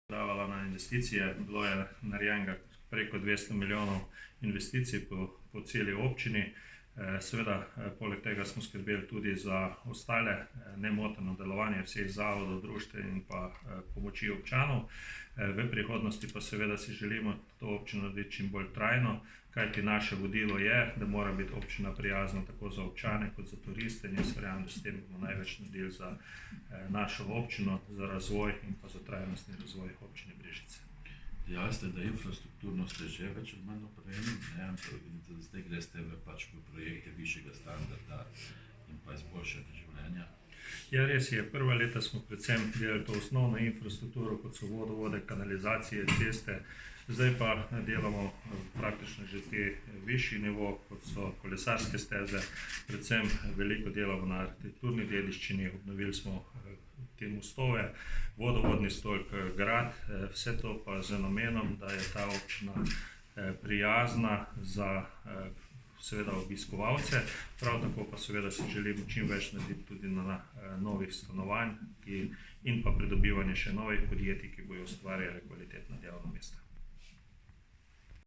davala na investicije. Bilo je narejenega preko 200 milijonov investicij po celi občini. Seveda, poleg tega smo skrbeli tudi za ostale nemoteno delovanje vseh zavodov, društev in pa pomoči občanov. V prihodnosti pa seveda si želimo to občino narediti čim bolj trajno, kajti naše vodilo je, da mora biti občina prijazna tako za občane kot za turiste, in jaz verjamem, da s tem bomo največ naredili za našo občino, za razvoj in pa za trajnostni razvoj občine Brežice. Dejali ste, da infrastrukturno ste že več ali manj opremljeni, zdaj greste v projekte višjega standarda in pa izboljšanja življenja. Ja, res je. Prva leta smo predvsem delali to osnovno infrastrukturo, kot so vodovode, kanalizacije, ceste. Zdaj pa delamo praktično že te višji nivo, kot so kolesarske steze. Predvsem veliko delamo na arhitekturni dediščini, obnovili smo te mostove, vodovodni stolp, grad, vse to pa z namenom, da je ta občina prijazna za seveda obiskovalce, prav tako pa seveda si želimo čim več narediti tudi na novih stanovanj in pa pridobivanje še novih podjetij, ki bodo ustvarjali kvalitetna delovna mesta.